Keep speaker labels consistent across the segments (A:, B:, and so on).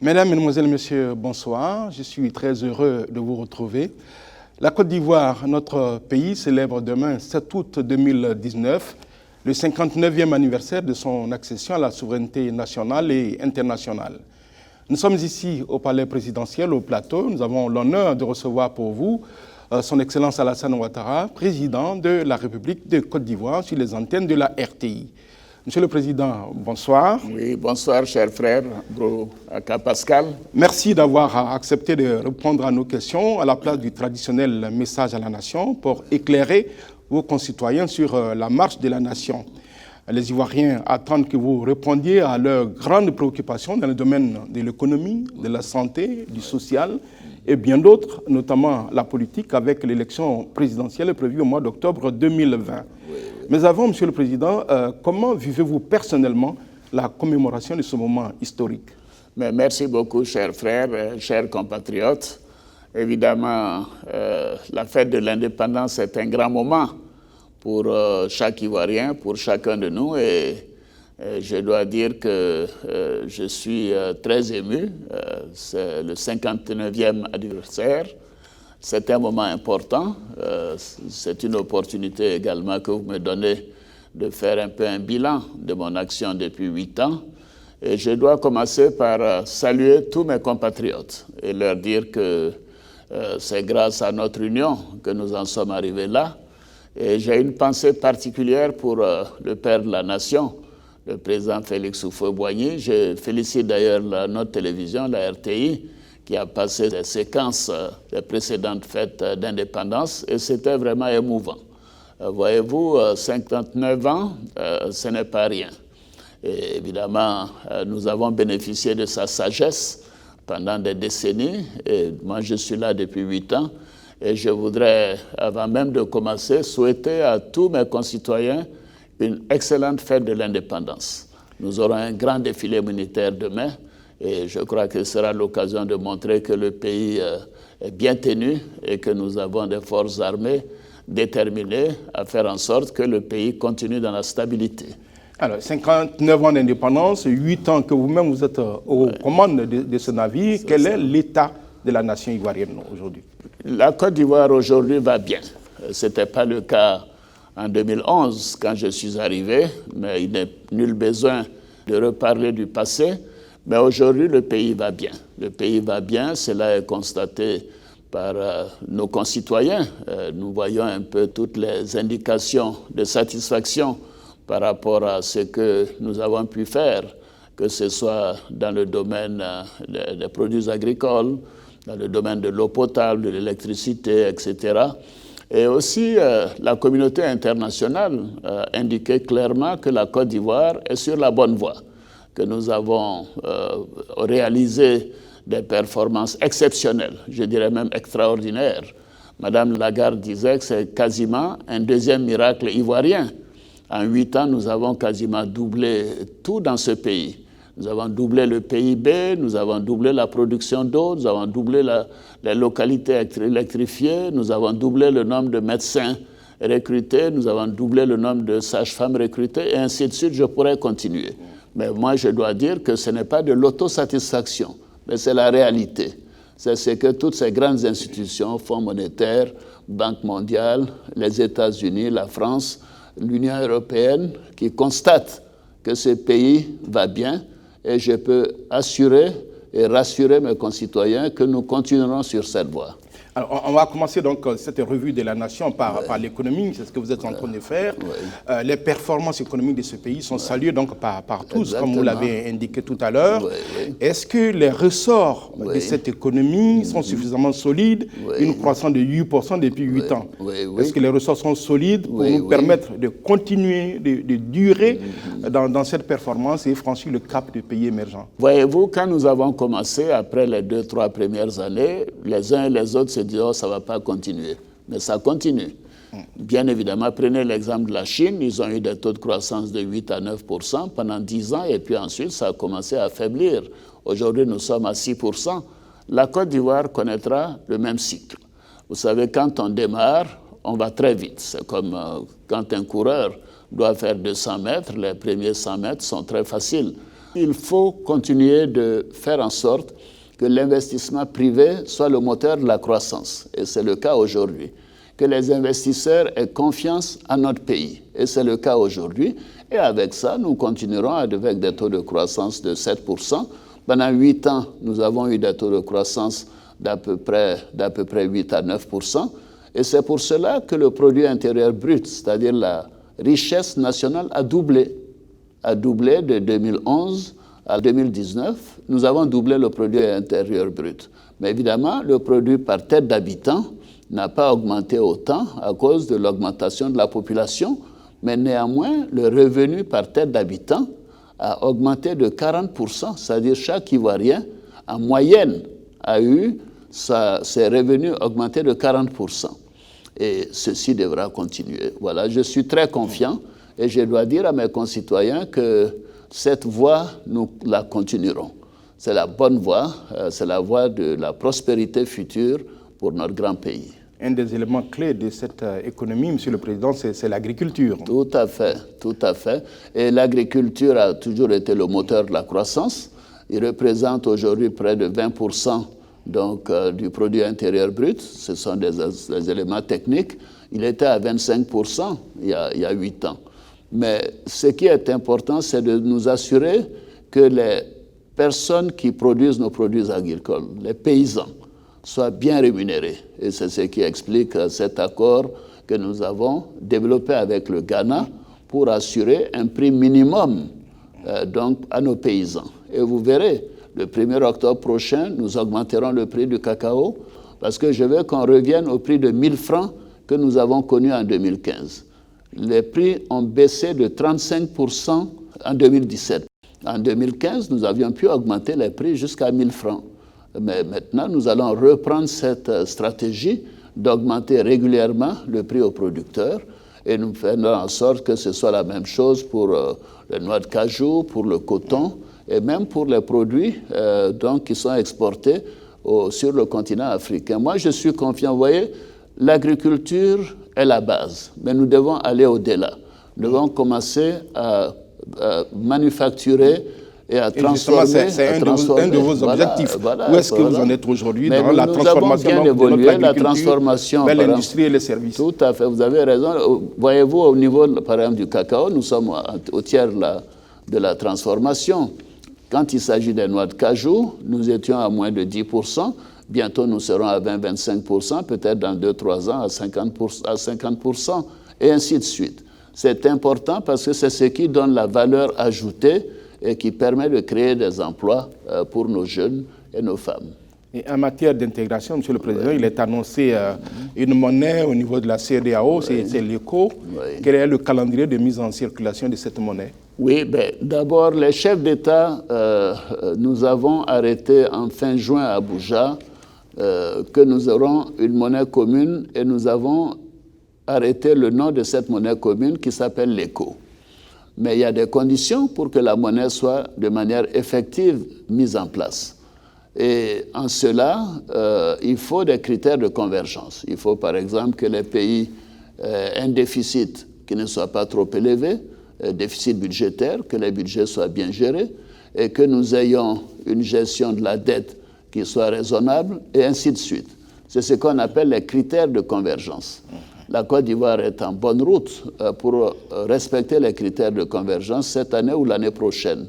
A: Mesdames, Mesdemoiselles, Messieurs, bonsoir. Je suis très heureux de vous retrouver. La Côte d'Ivoire, notre pays, célèbre demain, 7 août 2019, le 59e anniversaire de son accession à la souveraineté nationale et internationale. Nous sommes ici au Palais présidentiel, au plateau. Nous avons l'honneur de recevoir pour vous son Excellence Alassane Ouattara, président de la République de Côte d'Ivoire, sur les antennes de la RTI. Monsieur le Président, bonsoir.
B: Oui, bonsoir, cher frère, Bro Aka Pascal.
A: Merci d'avoir accepté de répondre à nos questions à la place du traditionnel message à la nation pour éclairer vos concitoyens sur la marche de la nation. Les Ivoiriens attendent que vous répondiez à leurs grandes préoccupations dans le domaine de l'économie, de la santé, du social et bien d'autres, notamment la politique avec l'élection présidentielle prévue au mois d'octobre 2020. Mais avant, Monsieur le Président, comment vivez-vous personnellement la commémoration de ce moment historique?
B: Mais merci beaucoup, chers frères, chers compatriotes. Évidemment, la fête de l'indépendance est un grand moment pour chaque Ivoirien, pour chacun de nous. Et je dois dire que je suis très ému. C'est le 59e anniversaire. C'est un moment important. C'est une opportunité également que vous me donnez de faire un peu un bilan de mon action depuis 8 ans. Et je dois commencer par saluer tous mes compatriotes et leur dire que c'est grâce à notre union que nous en sommes arrivés là. Et j'ai une pensée particulière pour le père de la nation, le président Félix Houphouët-Boigny. Je félicite d'ailleurs notre télévision, la RTI, qui a passé des séquences des précédentes fêtes d'indépendance, et c'était vraiment émouvant. Voyez-vous, 59 ans, ce n'est pas rien. Et évidemment, nous avons bénéficié de sa sagesse pendant des décennies, et moi je suis là depuis 8 ans, et je voudrais, avant même de commencer, souhaiter à tous mes concitoyens une excellente fête de l'indépendance. Nous aurons un grand défilé militaire demain, et je crois que ce sera l'occasion de montrer que le pays est bien tenu et que nous avons des forces armées déterminées à faire en sorte que le pays continue dans la stabilité.
A: Alors, 59 ans d'indépendance, 8 ans que vous-même vous êtes aux commandes de ce navire. Quel est l'état de la nation ivoirienne aujourd'hui?
B: La Côte d'Ivoire aujourd'hui va bien. Ce n'était pas le cas en 2011 quand je suis arrivé, mais il n'est nul besoin de reparler du passé. Mais aujourd'hui, le pays va bien. Le pays va bien, cela est constaté par nos concitoyens. Nous voyons un peu toutes les indications de satisfaction par rapport à ce que nous avons pu faire, que ce soit dans le domaine des produits agricoles, dans le domaine de l'eau potable, de l'électricité, etc. Et aussi, la communauté internationale a indiqué clairement que la Côte d'Ivoire est sur la bonne voie, que nous avons réalisé des performances exceptionnelles, je dirais même extraordinaires. Madame Lagarde disait que c'est quasiment un deuxième miracle ivoirien. En 8 ans, nous avons quasiment doublé tout dans ce pays. Nous avons doublé le PIB, nous avons doublé la production d'eau, nous avons doublé les localités électrifiées, nous avons doublé le nombre de médecins recrutés, nous avons doublé le nombre de sages-femmes recrutées, et ainsi de suite, je pourrais continuer. Mais moi, je dois dire que ce n'est pas de l'autosatisfaction, mais c'est la réalité. C'est ce que toutes ces grandes institutions, Fonds monétaire, Banque mondiale, les États-Unis, la France, l'Union européenne, qui constatent que ce pays va bien, et je peux assurer et rassurer mes concitoyens que nous continuerons sur cette voie.
A: Alors, on va commencer donc cette revue de la nation par l'économie, c'est ce que vous êtes en train de faire. Les performances économiques de ce pays sont saluées donc par tous, exactement, comme vous l'avez indiqué tout à l'heure. Est-ce que les ressorts de cette économie sont suffisamment solides? Une croissance de 8% depuis 8 ans. Est-ce que les ressorts sont solides pour nous permettre de continuer, de durer dans cette performance et franchir le cap du pays émergent?
B: Voyez-vous, quand nous avons commencé, après les 2-3 premières années, les uns et les autres se disaient, oh, ça ne va pas continuer. Mais ça continue. Bien évidemment, prenez l'exemple de la Chine, ils ont eu des taux de croissance de 8 à 9% pendant 10 ans, et puis ensuite, ça a commencé à faiblir. Aujourd'hui, nous sommes à 6%. La Côte d'Ivoire connaîtra le même cycle. Vous savez, quand on démarre, on va très vite. C'est comme quand un coureur doit faire 200 mètres, les premiers 100 mètres sont très faciles. Il faut continuer de faire en sorte que l'investissement privé soit le moteur de la croissance. Et c'est le cas aujourd'hui. Que les investisseurs aient confiance en notre pays. Et c'est le cas aujourd'hui. Et avec ça, nous continuerons avec des taux de croissance de 7%. Pendant 8 ans, nous avons eu des taux de croissance d'à peu près 8 à 9%. Et c'est pour cela que le produit intérieur brut, c'est-à-dire la richesse nationale, a doublé. A doublé de 2011 à 2019. Nous avons doublé le produit intérieur brut. Mais évidemment, le produit par tête d'habitant n'a pas augmenté autant à cause de l'augmentation de la population, mais néanmoins, le revenu par tête d'habitant a augmenté de 40%, c'est-à-dire chaque Ivoirien, en moyenne, a eu ses revenus augmentés de 40%. Et ceci devra continuer. Voilà, je suis très confiant et je dois dire à mes concitoyens que cette voie, nous la continuerons. C'est la bonne voie, c'est la voie de la prospérité future pour notre grand pays.
A: Un des éléments clés de cette économie, Monsieur le Président, c'est l'agriculture.
B: Tout à fait, tout à fait. Et l'agriculture a toujours été le moteur de la croissance. Il représente aujourd'hui près de 20% donc, du produit intérieur brut. Ce sont des éléments techniques. Il était à 25% il y a 8 ans. Mais ce qui est important, c'est de nous assurer que les personnes qui produisent nos produits agricoles, les paysans, soient bien rémunérés. Et c'est ce qui explique cet accord que nous avons développé avec le Ghana pour assurer un prix minimum donc à nos paysans. Et vous verrez, le 1er octobre prochain, nous augmenterons le prix du cacao parce que je veux qu'on revienne au prix de 1000 francs que nous avons connu en 2015. Les prix ont baissé de 35% en 2017. En 2015, nous avions pu augmenter les prix jusqu'à 1000 francs. Mais maintenant, nous allons reprendre cette stratégie d'augmenter régulièrement le prix aux producteurs et nous faisons en sorte que ce soit la même chose pour les noix de cajou, pour le coton et même pour les produits donc, qui sont exportés sur le continent africain. Moi, je suis confiant. Vous voyez, l'agriculture est la base, mais nous devons aller au-delà. Nous devons commencer à manufacturer et à transformer.
A: C'est un de vos objectifs. Où est-ce que vous en êtes aujourd'hui dans la transformation
B: de notre agriculture
A: vers l'industrie et les services?
B: Tout à fait, vous avez raison. Voyez-vous, au niveau, par exemple, du cacao, nous sommes au tiers de la transformation. Quand il s'agit des noix de cajou, nous étions à moins de 10%. Bientôt, nous serons à 20-25%, peut-être dans 2-3 ans à 50%, et ainsi de suite. C'est important parce que c'est ce qui donne la valeur ajoutée et qui permet de créer des emplois pour nos jeunes et nos femmes.
A: Et en matière d'intégration, Monsieur le Président, il est annoncé une monnaie au niveau de la CEDEAO, c'est l'ECO. Quel est le calendrier de mise en circulation de cette monnaie?
B: Oui, d'abord, les chefs d'État, nous avons arrêté en fin juin à Abuja que nous aurons une monnaie commune et nous avons arrêté le nom de cette monnaie commune qui s'appelle l'ECO. Mais il y a des conditions pour que la monnaie soit de manière effective mise en place. Et en cela, il faut des critères de convergence. Il faut par exemple que les pays aient un déficit qui ne soit pas trop élevé, déficit budgétaire, que les budgets soient bien gérés et que nous ayons une gestion de la dette qui soit raisonnable et ainsi de suite. C'est ce qu'on appelle les critères de convergence. La Côte d'Ivoire est en bonne route pour respecter les critères de convergence cette année ou l'année prochaine.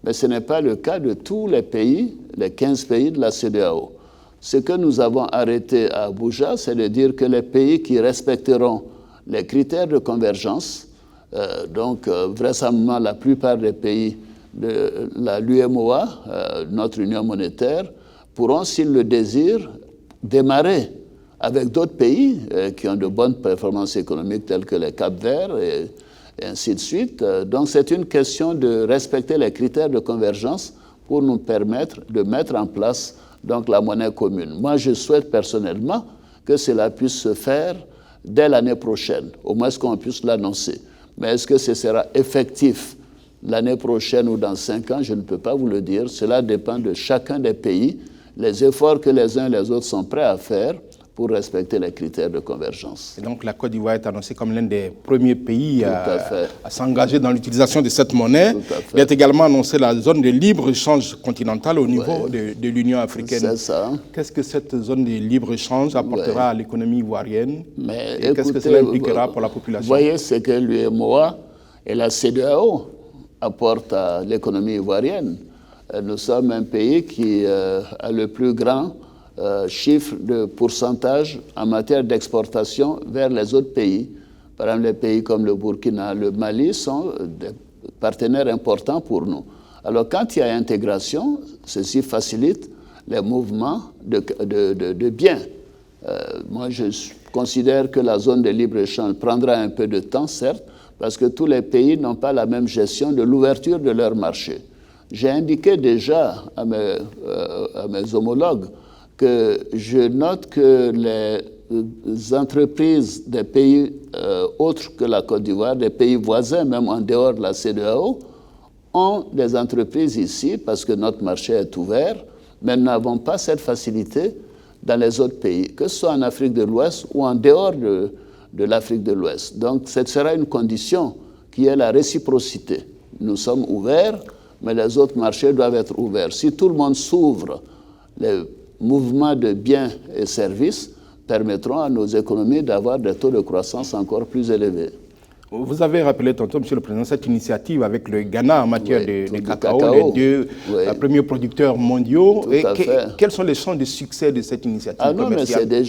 B: Mais ce n'est pas le cas de tous les pays, les 15 pays de la CEDEAO. Ce que nous avons arrêté à Abuja, c'est de dire que les pays qui respecteront les critères de convergence, donc vraisemblablement la plupart des pays de l'UMOA, notre union monétaire, pourront, s'ils le désirent, démarrer avec d'autres pays qui ont de bonnes performances économiques telles que les Cap-Vert et ainsi de suite. Donc c'est une question de respecter les critères de convergence pour nous permettre de mettre en place donc, la monnaie commune. Moi, je souhaite personnellement que cela puisse se faire dès l'année prochaine, au moins qu'on puisse l'annoncer. Mais est-ce que ce sera effectif l'année prochaine ou dans 5 ans? Je ne peux pas vous le dire. Cela dépend de chacun des pays, les efforts que les uns et les autres sont prêts à faire pour respecter les critères de convergence.
A: Et donc la Côte d'Ivoire est annoncée comme l'un des premiers pays à s'engager dans l'utilisation de cette monnaie. Il est également annoncé la zone de libre-échange continentale au niveau de l'Union africaine.
B: C'est ça.
A: Qu'est-ce que cette zone de libre-échange apportera à l'économie ivoirienne?
B: Et
A: qu'est-ce que cela impliquera pour la population?
B: Vous voyez ce que l'UEMOA et la CEDEAO apportent à l'économie ivoirienne. Nous sommes un pays qui a le plus grand chiffre de pourcentage en matière d'exportation vers les autres pays. Par exemple, les pays comme le Burkina, le Mali sont des partenaires importants pour nous. Alors, quand il y a intégration, ceci facilite les mouvements de biens. Moi, je considère que la zone de libre-échange prendra un peu de temps, certes, parce que tous les pays n'ont pas la même gestion de l'ouverture de leur marché. J'ai indiqué déjà à mes homologues que je note que les entreprises des pays autres que la Côte d'Ivoire, des pays voisins, même en dehors de la CEDEAO, ont des entreprises ici parce que notre marché est ouvert, mais nous n'avons pas cette facilité dans les autres pays, que ce soit en Afrique de l'Ouest ou en dehors de l'Afrique de l'Ouest. Donc, ce sera une condition qui est la réciprocité. Nous sommes ouverts, mais les autres marchés doivent être ouverts. Si tout le monde s'ouvre, les mouvements de biens et services permettront à nos économies d'avoir des taux de croissance encore plus élevés.
A: Vous avez rappelé tantôt, Monsieur le Président, cette initiative avec le Ghana en matière de cacao, les deux premiers producteurs mondiaux. Quels sont les chances de succès de cette initiative commerciale?
B: Mais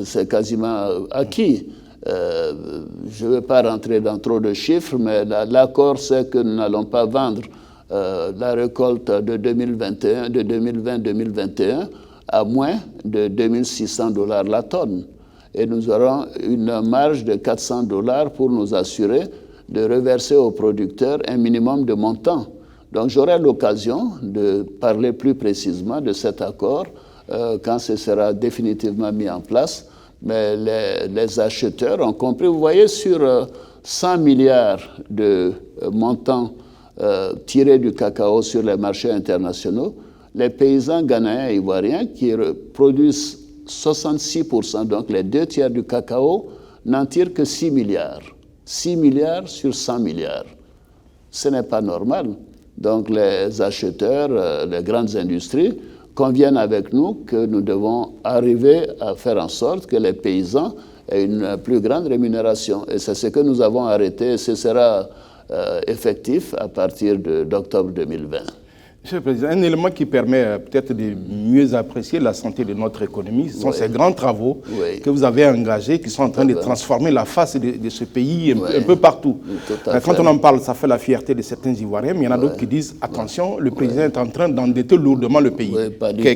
B: c'est quasiment acquis. Je ne veux pas rentrer dans trop de chiffres, mais l'accord, c'est que nous n'allons pas vendre la récolte de 2020-2021 à moins de $2 600 la tonne. Et nous aurons une marge de $400 pour nous assurer de reverser aux producteurs un minimum de montant. Donc j'aurai l'occasion de parler plus précisément de cet accord quand ce sera définitivement mis en place. Mais les acheteurs ont compris. Vous voyez, sur 100 milliards de montants tirés du cacao sur les marchés internationaux, les paysans ghanéens et ivoiriens qui produisent 66%, donc les 2 tiers du cacao, n'en tirent que 6 milliards. 6 milliards sur 100 milliards. Ce n'est pas normal. Donc les acheteurs, les grandes industries, conviennent avec nous que nous devons arriver à faire en sorte que les paysans aient une plus grande rémunération. Et c'est ce que nous avons arrêté et ce sera effectif à partir d'octobre 2020.
A: Monsieur le Président, un élément qui permet peut-être de mieux apprécier la santé de notre économie, ce sont ces grands travaux que vous avez engagés, qui sont en train de transformer la face de ce pays un peu partout. Quand on en parle, ça fait la fierté de certains Ivoiriens, mais il y en a d'autres qui disent, attention, le président est en train d'endetter lourdement le pays.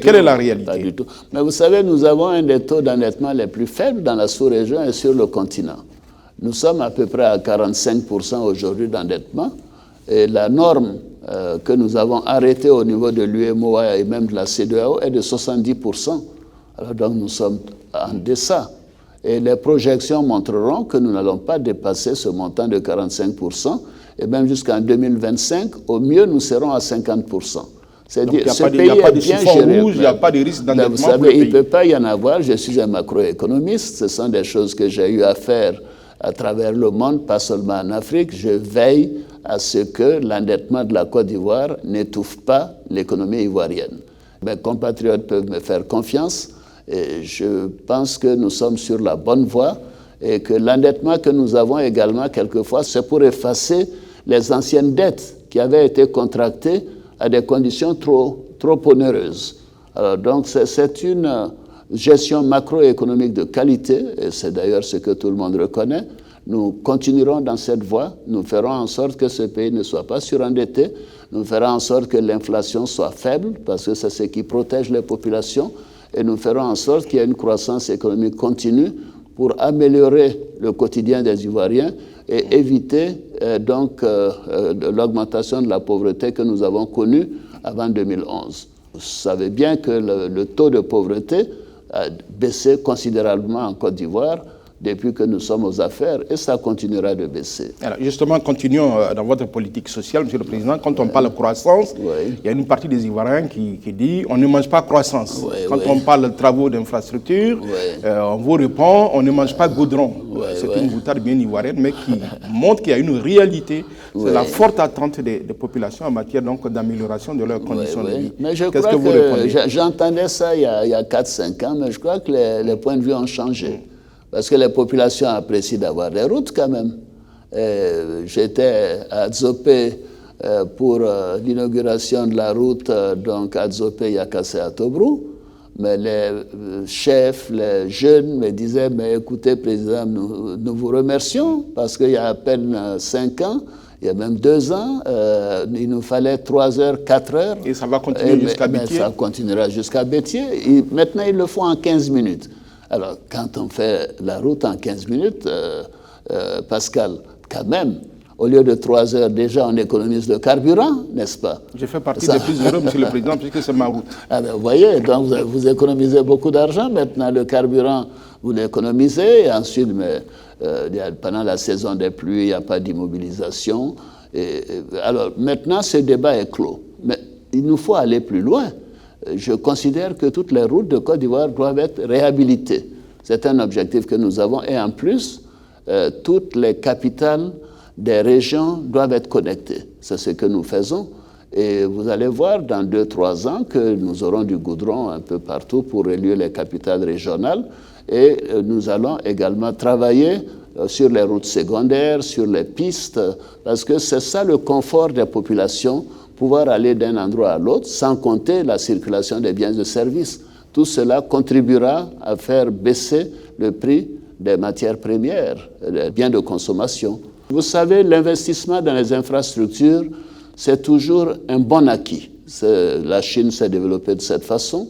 A: Quelle est la réalité?
B: Pas du tout. Mais vous savez, nous avons un des taux d'endettement les plus faibles dans la sous-région et sur le continent. Nous sommes à peu près à 45% aujourd'hui d'endettement. Et la norme que nous avons arrêtée au niveau de l'UEMOA et même de la CEDEAO est de 70%. Alors donc nous sommes en deçà. Et les projections montreront que nous n'allons pas dépasser ce montant de 45%. Et même jusqu'en 2025, au mieux, nous serons à 50%. C'est-à-dire ce pays est bien géré.
A: Il n'y a pas de risque d'endettement.
B: Vous savez, il ne peut pas y en avoir. Je suis un macroéconomiste. Ce sont des choses que j'ai eu à faire à travers le monde, pas seulement en Afrique. Je veille à ce que l'endettement de la Côte d'Ivoire n'étouffe pas l'économie ivoirienne. Mes compatriotes peuvent me faire confiance et je pense que nous sommes sur la bonne voie et que l'endettement que nous avons également, quelquefois, c'est pour effacer les anciennes dettes qui avaient été contractées à des conditions trop onéreuses. Alors, donc, c'est une gestion macroéconomique de qualité, et c'est d'ailleurs ce que tout le monde reconnaît. Nous continuerons dans cette voie. Nous ferons en sorte que ce pays ne soit pas surendetté. Nous ferons en sorte que l'inflation soit faible, parce que c'est ce qui protège les populations. Et nous ferons en sorte qu'il y ait une croissance économique continue pour améliorer le quotidien des Ivoiriens et éviter l'augmentation de la pauvreté que nous avons connue avant 2011. Vous savez bien que le taux de pauvreté a baissé considérablement en Côte d'Ivoire depuis que nous sommes aux affaires, et ça continuera de baisser.
A: Alors justement, continuons dans votre politique sociale, Monsieur le Président. Quand on parle de croissance, il y a une partie des Ivoiriens qui dit on ne mange pas croissance. Quand on parle de travaux d'infrastructure, on vous répond on ne mange pas goudron. C'est une boutade bien ivoirienne, mais qui montre qu'il y a une réalité. C'est la forte attente des populations en matière d'amélioration de leurs conditions de vie.
B: Mais je crois que j'entendais ça il y a 4-5 ans, mais je crois que les points de vue ont changé. Parce que les populations apprécient d'avoir des routes quand même. J'étais à Dzopé pour l'inauguration de la route, donc à Dzopé-Yakassé à Tobrou. Mais les chefs, les jeunes me disaient, mais écoutez, Président, nous vous remercions parce qu'il y a à peine 5 ans, il y a même 2 ans, il nous fallait 3 heures, 4 heures.
A: Et ça va continuer jusqu'à Bétier?
B: Ça continuera jusqu'à Bétier. Et maintenant, ils le font en 15 minutes. Alors, quand on fait la route en 15 minutes, Pascal, quand même, au lieu de 3 heures, déjà, on économise le carburant, n'est-ce pas?
A: Je fais partie des plus heureux, Monsieur le Président, puisque c'est ma route.
B: Ah ben, vous voyez, donc vous économisez beaucoup d'argent. Maintenant, le carburant, vous l'économisez. Et ensuite, pendant la saison des pluies, il n'y a pas d'immobilisation. Alors, maintenant, ce débat est clos. Mais il nous faut aller plus loin. Je considère que toutes les routes de Côte d'Ivoire doivent être réhabilitées. C'est un objectif que nous avons. Et en plus, toutes les capitales des régions doivent être connectées. C'est ce que nous faisons. Et vous allez voir dans 2-3 ans que nous aurons du goudron un peu partout pour relier les capitales régionales. Et nous allons également travailler sur les routes secondaires, sur les pistes, parce que c'est ça le confort des populations, pouvoir aller d'un endroit à l'autre, sans compter la circulation des biens et services. Tout cela contribuera à faire baisser le prix des matières premières, des biens de consommation. Vous savez, l'investissement dans les infrastructures, c'est toujours un bon acquis. La Chine s'est développée de cette façon.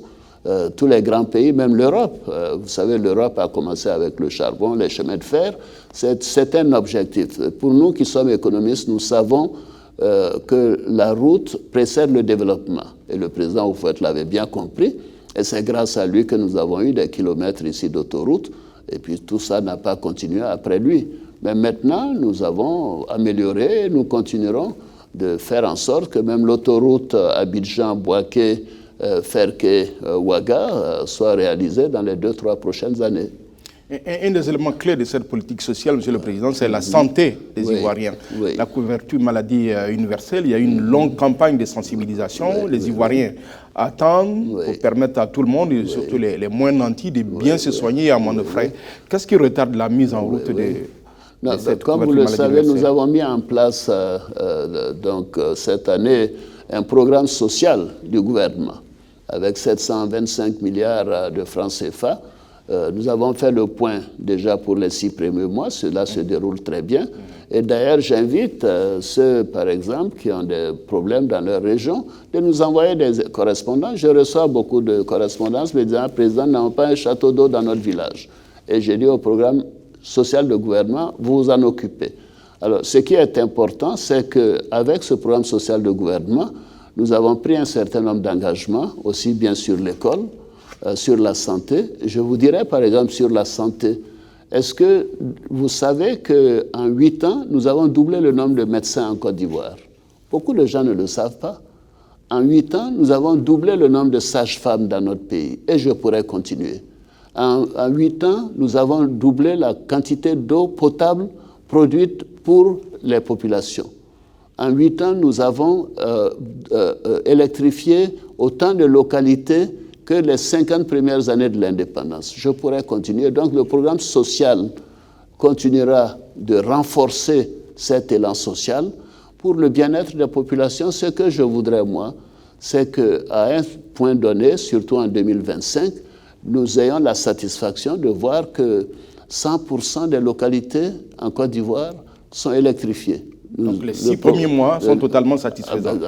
B: Tous les grands pays, même l'Europe. Vous savez, l'Europe a commencé avec le charbon, les chemins de fer. C'est un objectif. Pour nous qui sommes économistes, nous savons que la route précède le développement. Et le président Houphouët l'avait bien compris. Et c'est grâce à lui que nous avons eu des kilomètres ici d'autoroute. Et puis tout ça n'a pas continué après lui. Mais maintenant, nous avons amélioré et nous continuerons de faire en sorte que même l'autoroute Abidjan-Bouaké, Ferké-Ouaga soit réalisée dans les 2-3 prochaines années.
A: Un des éléments clés de cette politique sociale, Monsieur le Président, c'est la santé des Ivoiriens. La couverture maladie universelle, il y a une longue campagne de sensibilisation. Les Ivoiriens attendent pour permettre à tout le monde, et surtout les moins nantis, de bien se soigner à moindre frais. Qu'est-ce qui retarde la mise en route de cette
B: comme vous le savez, nous avons mis en place cette année un programme social du gouvernement avec 725 milliards de francs CFA. Nous avons fait le point déjà pour les 6 premiers mois. Cela se déroule très bien. Et d'ailleurs, j'invite ceux, par exemple, qui ont des problèmes dans leur région, de nous envoyer des correspondances. Je reçois beaucoup de correspondances me disant « Président, nous n'avons pas un château d'eau dans notre village ». Et j'ai dit au programme social de gouvernement, vous vous en occupez. Alors, ce qui est important, c'est qu'avec ce programme social de gouvernement, nous avons pris un certain nombre d'engagements, aussi bien sur l'école, sur la santé. Je vous dirais, par exemple, sur la santé, est-ce que vous savez qu'en 8 ans, nous avons doublé le nombre de médecins en Côte d'Ivoire? Beaucoup de gens ne le savent pas. En 8 ans, nous avons doublé le nombre de sages-femmes dans notre pays. Et je pourrais continuer. En 8 ans, nous avons doublé la quantité d'eau potable produite pour les populations. En 8 ans, nous avons électrifié autant de localités que les 50 premières années de l'indépendance. Je pourrais continuer. Donc le programme social continuera de renforcer cet élan social pour le bien-être des populations. Ce que je voudrais, moi, c'est qu'à un point donné, surtout en 2025, nous ayons la satisfaction de voir que 100% des localités en Côte d'Ivoire sont électrifiées.
A: Donc les 6 premiers mois sont totalement satisfaisants.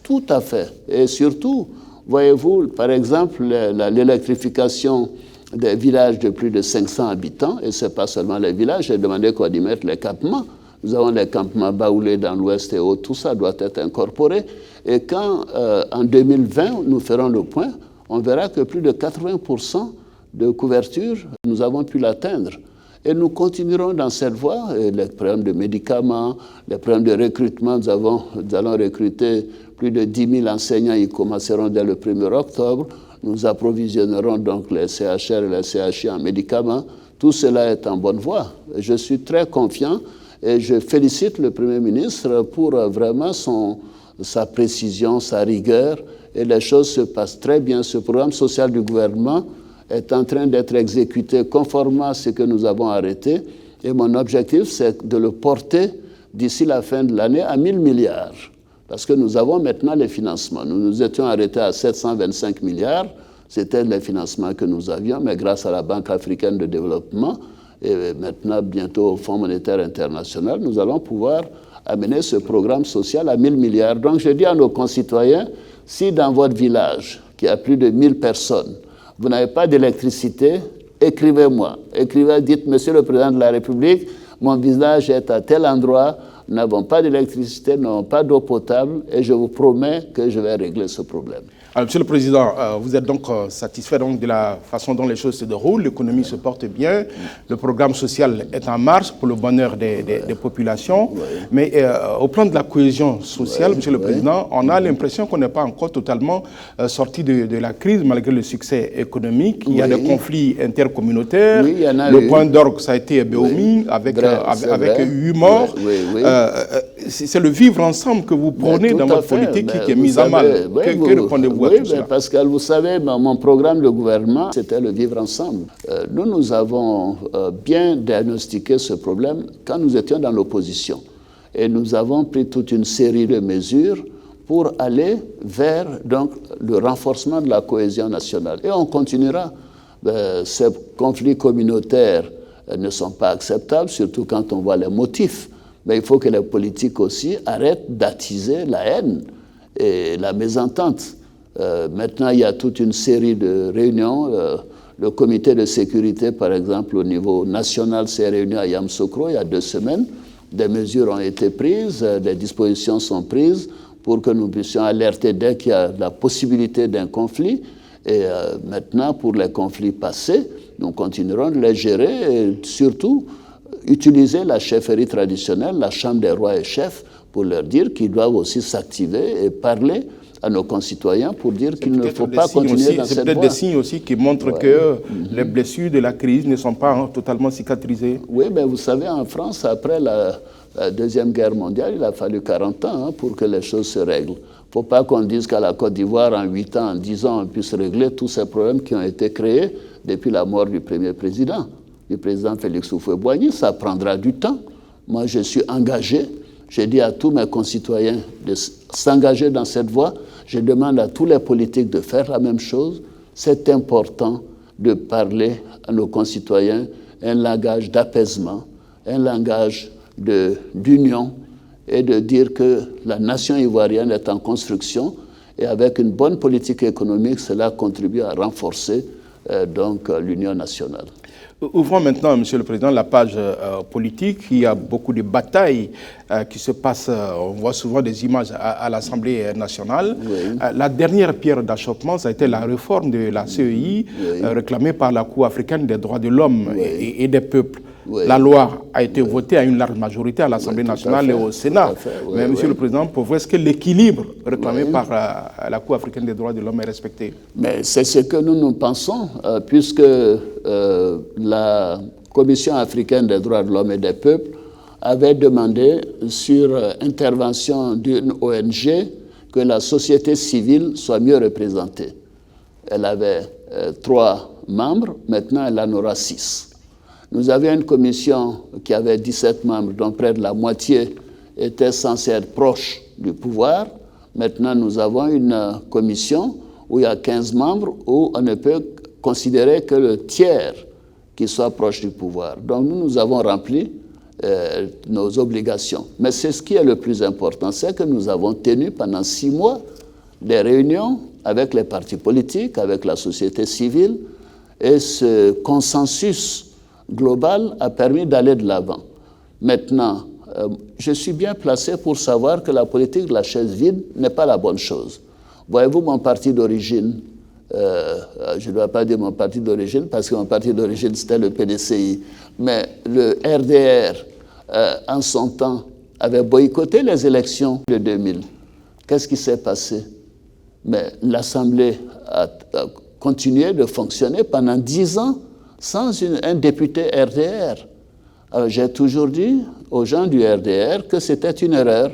B: Tout à fait. Et surtout, voyez-vous, par exemple, l'électrification des villages de plus de 500 habitants, et ce n'est pas seulement les villages, j'ai demandé qu'on y mette les campements. Nous avons les campements baoulés dans l'ouest et autres, tout ça doit être incorporé. Et quand, en 2020, nous ferons le point, on verra que plus de 80% de couverture, nous avons pu l'atteindre. Et nous continuerons dans cette voie. Et les problèmes de médicaments, les problèmes de recrutement, nous allons recruter plus de 10 000 enseignants. Ils commenceront dès le 1er octobre. Nous approvisionnerons donc les CHR et les CHI en médicaments. Tout cela est en bonne voie. Je suis très confiant et je félicite le Premier ministre pour vraiment sa précision, sa rigueur. Et les choses se passent très bien. Ce programme social du gouvernement est en train d'être exécuté conformément à ce que nous avons arrêté. Et mon objectif, c'est de le porter d'ici la fin de l'année à 1 000 milliards. Parce que nous avons maintenant les financements. Nous nous étions arrêtés à 725 milliards. C'était les financements que nous avions, mais grâce à la Banque africaine de développement et maintenant bientôt au Fonds monétaire international, nous allons pouvoir amener ce programme social à 1 000 milliards. Donc je dis à nos concitoyens, si dans votre village, qui a plus de 1 000 personnes, vous n'avez pas d'électricité, écrivez-moi. Écrivez, dites, Monsieur le Président de la République, mon village est à tel endroit, nous n'avons pas d'électricité, nous n'avons pas d'eau potable, et je vous promets que je vais régler ce problème.
A: Alors, Monsieur le Président, vous êtes donc satisfait donc de la façon dont les choses se déroulent, l'économie se porte bien, le programme social est en marche pour le bonheur des populations, mais au plan de la cohésion sociale, Monsieur le Président, on a l'impression qu'on n'est pas encore totalement sorti de la crise malgré le succès économique. Il y a des conflits intercommunautaires, le point d'orgue, ça a été Béomi, avec 8 morts. C'est le vivre ensemble que vous prônez dans votre politique qui est mise à mal. Que répondez-vous à tout cela?
B: Pascal, vous savez, mon programme de gouvernement, c'était le vivre ensemble. Nous avons bien diagnostiqué ce problème quand nous étions dans l'opposition. Et nous avons pris toute une série de mesures pour aller vers donc, le renforcement de la cohésion nationale. Et on continuera. Ces conflits communautaires ne sont pas acceptables, surtout quand on voit les motifs. Mais il faut que les politiques aussi arrêtent d'attiser la haine et la mésentente. Maintenant, il y a toute une série de réunions. Le comité de sécurité, par exemple, au niveau national, s'est réuni à Yamoussoukro il y a 2 semaines. Des mesures ont été prises, des dispositions sont prises pour que nous puissions alerter dès qu'il y a la possibilité d'un conflit. Et maintenant, pour les conflits passés, nous continuerons de les gérer et surtout utiliser la chefferie traditionnelle, la Chambre des rois et chefs, pour leur dire qu'ils doivent aussi s'activer et parler à nos concitoyens pour dire qu'il ne faut pas continuer dans cette voie.
A: C'est peut-être des signes aussi qui montrent que les blessures de la crise ne sont pas totalement cicatrisées.
B: Oui, mais vous savez, en France, après la Deuxième Guerre mondiale, il a fallu 40 ans pour que les choses se règlent. Il ne faut pas qu'on dise qu'à la Côte d'Ivoire, en 8 ans, en 10 ans, on puisse régler tous ces problèmes qui ont été créés depuis la mort du premier président, du président Félix Houphouët-Boigny. Ça prendra du temps. Moi, je suis engagé. J'ai dit à tous mes concitoyens de s'engager dans cette voie. Je demande à tous les politiques de faire la même chose. C'est important de parler à nos concitoyens un langage d'apaisement, un langage d'union et de dire que la nation ivoirienne est en construction et avec une bonne politique économique, cela contribue à renforcer donc l'union nationale.
A: Ouvrons maintenant, Monsieur le Président, la page politique. Il y a beaucoup de batailles qui se passent. On voit souvent des images à l'Assemblée nationale. Oui. La dernière pierre d'achoppement, ça a été la réforme de la CEI, réclamée par la Cour africaine des droits de l'homme et des peuples. Oui. La loi a été votée à une large majorité à l'Assemblée nationale et au Sénat. Mais, Monsieur le Président, pour vous, est-ce que l'équilibre réclamé par la Cour africaine des droits de l'homme est respecté?
B: Mais c'est ce que nous pensons, puisque la Commission africaine des droits de l'homme et des peuples avait demandé, sur intervention d'une ONG, que la société civile soit mieux représentée. Elle avait 3 membres, maintenant elle en aura 6. Nous avions une commission qui avait 17 membres, dont près de la moitié était censée être proche du pouvoir. Maintenant, nous avons une commission où il y a 15 membres, où on ne peut considérer que le tiers qui soit proche du pouvoir. Donc nous avons rempli nos obligations. Mais c'est ce qui est le plus important, c'est que nous avons tenu pendant 6 mois des réunions avec les partis politiques, avec la société civile, et ce consensus global a permis d'aller de l'avant. Maintenant, je suis bien placé pour savoir que la politique de la chaise vide n'est pas la bonne chose. Voyez-vous, mon parti d'origine je ne dois pas dire mon parti d'origine, parce que mon parti d'origine, c'était le PDCI. Mais le RDR, en son temps, avait boycotté les élections de 2000. Qu'est-ce qui s'est passé? Mais l'Assemblée a continué de fonctionner pendant 10 ans sans un député RDR. Alors j'ai toujours dit aux gens du RDR que c'était une erreur.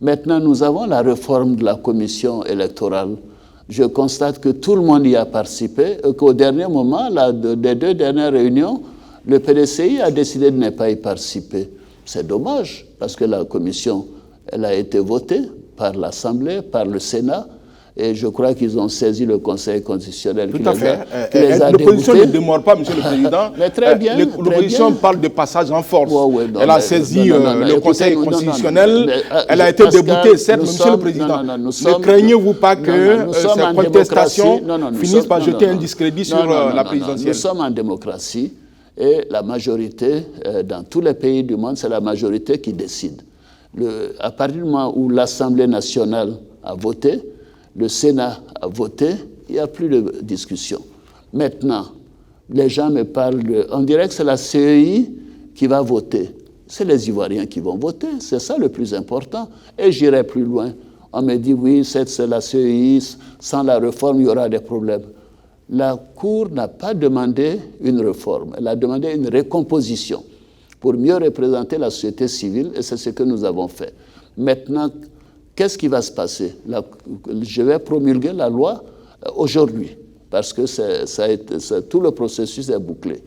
B: Maintenant, nous avons la réforme de la commission électorale. Je constate que tout le monde y a participé et qu'au dernier moment, des 2 dernières réunions, le PDCI a décidé de ne pas y participer. C'est dommage, parce que la commission, elle a été votée par l'Assemblée, par le Sénat, et je crois qu'ils ont saisi le Conseil constitutionnel.
A: Tout à fait. L'opposition ne démord pas, Monsieur le Président.
B: Mais très bien.
A: L'opposition parle de passage en force. Elle a saisi le Conseil constitutionnel. Elle a été déboutée, certes, Monsieur le Président. Ne craignez-vous pas que ces contestations finissent par jeter un discrédit sur la présidentielle?
B: Nous sommes en démocratie et la majorité, dans tous les pays du monde, c'est la majorité qui décide. À partir du moment où l'Assemblée nationale a voté, le Sénat a voté, il n'y a plus de discussion. Maintenant, les gens me parlent on dirait que c'est la CEI qui va voter. C'est les Ivoiriens qui vont voter, c'est ça le plus important. Et j'irai plus loin. On me dit, oui, c'est la CEI, sans la réforme, il y aura des problèmes. La Cour n'a pas demandé une réforme, elle a demandé une recomposition pour mieux représenter la société civile, et c'est ce que nous avons fait. Maintenant, qu'est-ce qui va se passer? Je vais promulguer la loi aujourd'hui, parce que tout le processus est bouclé.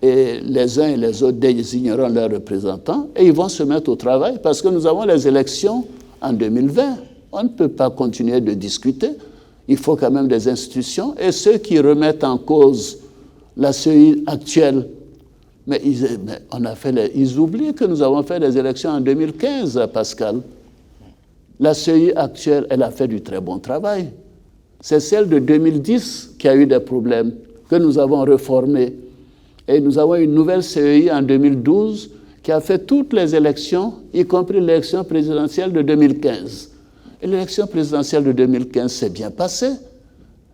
B: Et les uns et les autres désigneront leurs représentants et ils vont se mettre au travail, parce que nous avons les élections en 2020. On ne peut pas continuer de discuter. Il faut quand même des institutions. Et ceux qui remettent en cause la CEI actuelle, mais ils oublient que nous avons fait des élections en 2015, Pascal. La CEI actuelle, elle a fait du très bon travail. C'est celle de 2010 qui a eu des problèmes, que nous avons réformée. Et nous avons une nouvelle CEI en 2012 qui a fait toutes les élections, y compris l'élection présidentielle de 2015. Et l'élection présidentielle de 2015 s'est bien passée.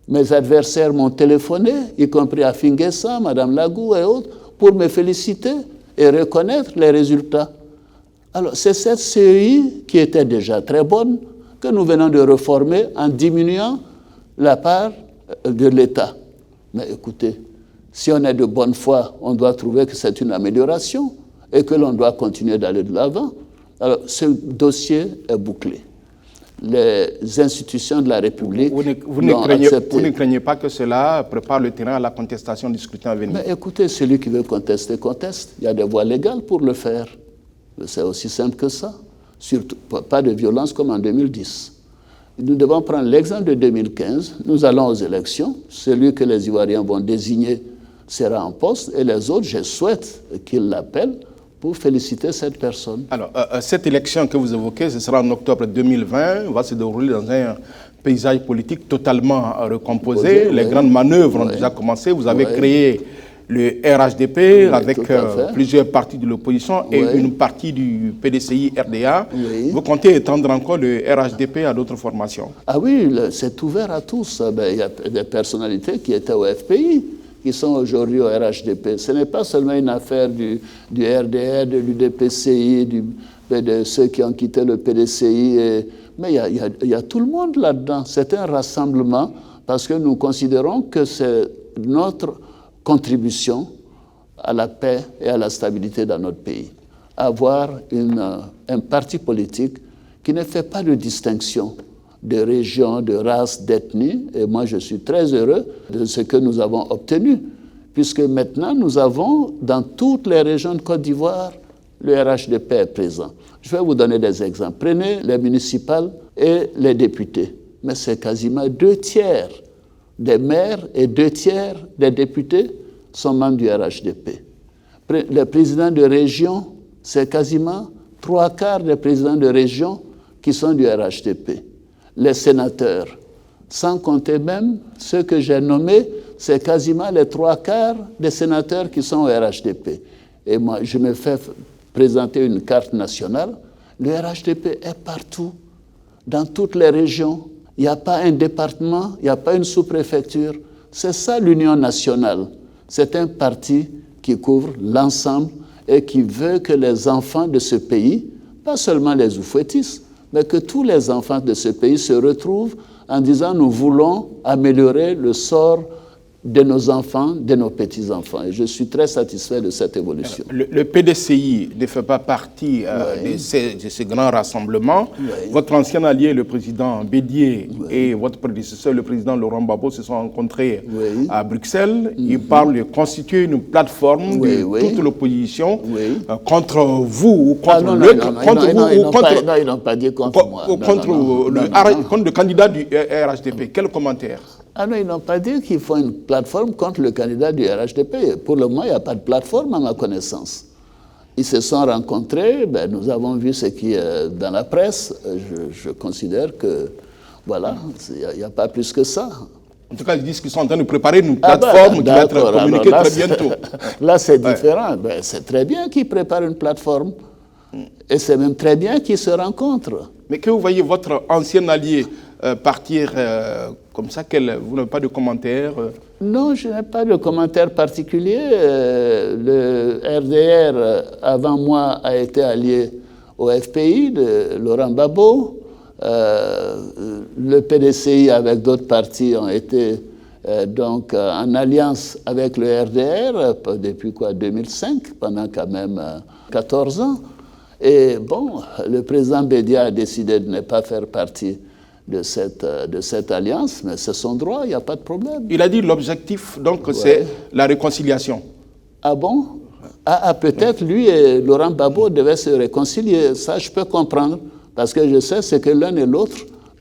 B: Mes adversaires m'ont téléphoné, y compris à Finguessa, Mme Lagou et autres, pour me féliciter et reconnaître les résultats. Alors, c'est cette CEI qui était déjà très bonne que nous venons de réformer en diminuant la part de l'État. Mais écoutez, si on est de bonne foi, on doit trouver que c'est une amélioration et que l'on doit continuer d'aller de l'avant. Alors, ce dossier est bouclé. Les institutions de la République l'ont accepté.
A: Vous ne craignez pas que cela prépare le terrain à la contestation du scrutin à venir?
B: Mais écoutez, celui qui veut contester, conteste. Il y a des voies légales pour le faire. C'est aussi simple que ça. Surtout, pas de violence comme en 2010. Nous devons prendre l'exemple de 2015. Nous allons aux élections. Celui que les Ivoiriens vont désigner sera en poste. Et les autres, je souhaite qu'ils l'appellent pour féliciter cette personne.
A: Alors, cette élection que vous évoquez, ce sera en octobre 2020, va se dérouler dans un paysage politique totalement recomposé. Les grandes manœuvres ont déjà commencé. Vous avez créé le RHDP avec plusieurs partis de l'opposition et une partie du PDCI RDA. Vous comptez étendre encore le RHDP à d'autres formations?
B: Ah oui, c'est ouvert à tous. Il y a des personnalités qui étaient au FPI, qui sont aujourd'hui au RHDP. Ce n'est pas seulement une affaire du RDR, de l'UDPCI, de ceux qui ont quitté le PDCI, mais il y a tout le monde là-dedans. C'est un rassemblement parce que nous considérons que c'est notre contribution à la paix et à la stabilité dans notre pays. Avoir un parti politique qui ne fait pas de distinction de région, de race, d'ethnie. Et moi, je suis très heureux de ce que nous avons obtenu, puisque maintenant, nous avons, dans toutes les régions de Côte d'Ivoire, le RHDP est présent. Je vais vous donner des exemples. Prenez les municipales et les députés. Mais c'est quasiment 2/3 des maires et 2/3 des députés sont membres du RHDP. Les présidents de région, c'est quasiment 3/4 des présidents de région qui sont du RHDP. Les sénateurs, sans compter même ceux que j'ai nommés, c'est quasiment les 3/4 des sénateurs qui sont au RHDP. Et moi, je me fais présenter une carte nationale. Le RHDP est partout, dans toutes les régions. Il n'y a pas un département, il n'y a pas une sous-préfecture. C'est ça l'Union nationale. C'est un parti qui couvre l'ensemble et qui veut que les enfants de ce pays, pas seulement les oufouettistes, mais que tous les enfants de ce pays se retrouvent en disant nous voulons améliorer le sort de nos enfants, de nos petits-enfants. Et je suis très satisfait de cette évolution.
A: Le PDCI ne fait pas partie de ces grands rassemblements. Votre ancien allié, le président Bédié, et votre prédécesseur, le président Laurent Gbagbo, se sont rencontrés à Bruxelles. Ils parlent de constituer une plateforme de toute l'opposition contre vous ou contre
B: Non, ils n'ont pas dit contre moi.
A: Contre le candidat du RHDP. Quel commentaire?
B: Ah non, ils n'ont pas dit qu'il faut une plateforme contre le candidat du RHDP. Pour le moment, il n'y a pas de plateforme à ma connaissance. Ils se sont rencontrés, nous avons vu ce qui est dans la presse. Je considère que, voilà, il n'y a pas plus que ça.
A: En tout cas, ils disent qu'ils sont en train de préparer une plateforme qui va être communiquée très bientôt.
B: Là, c'est différent. C'est très bien qu'ils préparent une plateforme. Et c'est même très bien qu'ils se rencontrent.
A: Mais que vous voyez votre ancien allié partir comme ça, vous n'avez pas de commentaire?
B: Non, je n'ai pas de commentaire particulier. Le RDR, avant moi, a été allié au FPI de Laurent Gbagbo. Le PDCI, avec d'autres partis, ont été donc en alliance avec le RDR depuis 2005, pendant quand même 14 ans. Et bon, le président Bédia a décidé de ne pas faire partie de cette alliance, mais c'est son droit, il n'y a pas de problème.
A: Il a dit l'objectif, donc, c'est la réconciliation.
B: Ah bon? Peut-être lui et Laurent Gbagbo devaient se réconcilier. Ça, je peux comprendre, parce que je sais ce que l'un et l'autre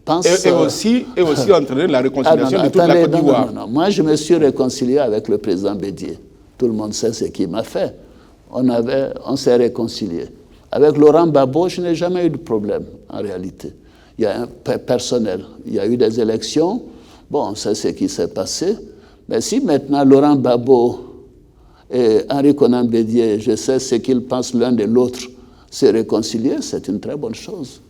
B: pensent. Et aussi entraîner la réconciliation de toute la Côte d'Ivoire. Non. Moi, je me suis réconcilié avec le président Bédié. Tout le monde sait ce qu'il m'a fait. On s'est réconcilié. Avec Laurent Gbagbo, je n'ai jamais eu de problème, en réalité. Il y a un personnel. Il y a eu des élections. Bon, on sait ce qui s'est passé. Mais si maintenant Laurent Gbagbo et Henri Konan Bédié, je sais ce qu'ils pensent l'un de l'autre, se réconcilier, c'est une très bonne chose.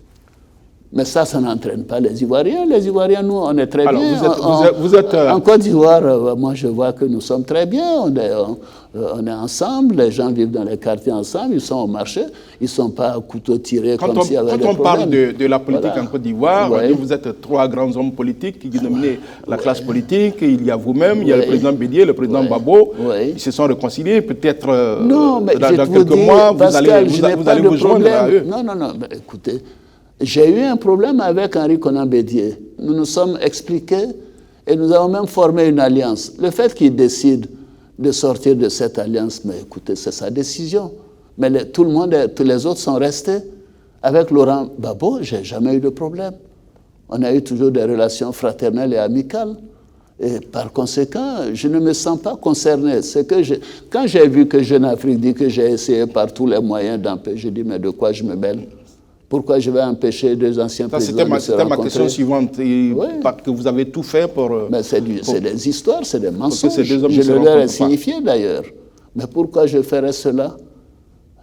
B: Mais ça n'entraîne pas les Ivoiriens. Les Ivoiriens, nous, on est très bien.
A: Vous êtes
B: en Côte d'Ivoire, moi, je vois que nous sommes très bien. On est ensemble, les gens vivent dans les quartiers ensemble, ils sont au marché, ils ne sont pas à couteau tiré comme s'il y avait des problèmes.
A: Quand on parle de la politique en Côte d'Ivoire, vous êtes trois grands hommes politiques qui dominent la classe politique. Il y a vous-même, il y a le président Bédié, le président Gbagbo. Ils se sont réconciliés. Peut-être dans quelques mois, vous allez vous joindre à eux.
B: Non, mais écoutez, j'ai eu un problème avec Henri Konan Bédié. Nous nous sommes expliqués et nous avons même formé une alliance. Le fait qu'il décide de sortir de cette alliance, mais écoutez, c'est sa décision. Mais tous les autres sont restés. Avec Laurent Gbagbo, je n'ai jamais eu de problème. On a eu toujours des relations fraternelles et amicales. Et par conséquent, je ne me sens pas concerné. Quand j'ai vu que Jeune Afrique dit que j'ai essayé par tous les moyens d'empêcher, j'ai dit, mais de quoi je me mêle? Pourquoi je vais empêcher deux anciens présidents de se rencontrer?
A: C'était ma question suivante. Parce que vous avez tout fait pour...
B: Mais c'est des histoires, c'est des mensonges. Je le leur ai signifié d'ailleurs. Mais pourquoi je ferais cela?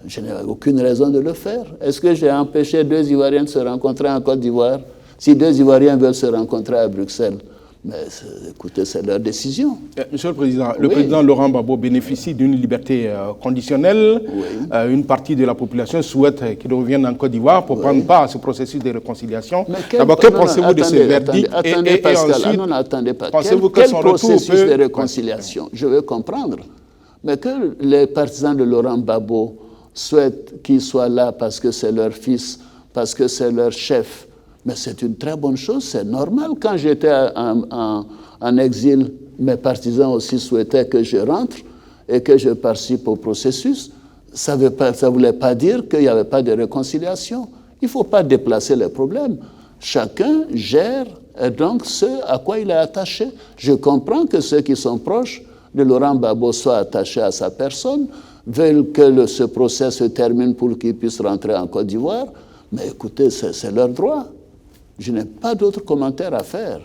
B: Je n'ai aucune raison de le faire. Est-ce que j'ai empêché deux Ivoiriens de se rencontrer en Côte d'Ivoire? Si deux Ivoiriens veulent se rencontrer à Bruxelles, mais écoutez, c'est leur décision.
A: Monsieur le Président, le président Laurent Gbagbo bénéficie d'une liberté conditionnelle. Une partie de la population souhaite qu'il revienne en Côte d'Ivoire pour prendre part à ce processus de réconciliation. D'abord, que pensez-vous de ce verdict?
B: Attendez, Pascal, attendez pas. Quel processus de réconciliation? Je veux comprendre. Mais que les partisans de Laurent Gbagbo souhaitent qu'il soit là parce que c'est leur fils, parce que c'est leur chef, mais c'est une très bonne chose, c'est normal. Quand j'étais en exil, mes partisans aussi souhaitaient que je rentre et que je participe au processus. Ça ne voulait pas dire qu'il n'y avait pas de réconciliation. Il ne faut pas déplacer les problèmes. Chacun gère donc ce à quoi il est attaché. Je comprends que ceux qui sont proches de Laurent Gbagbo soient attachés à sa personne, veulent que ce procès se termine pour qu'il puisse rentrer en Côte d'Ivoire, mais écoutez, c'est leur droit. Je n'ai pas d'autres commentaires à faire.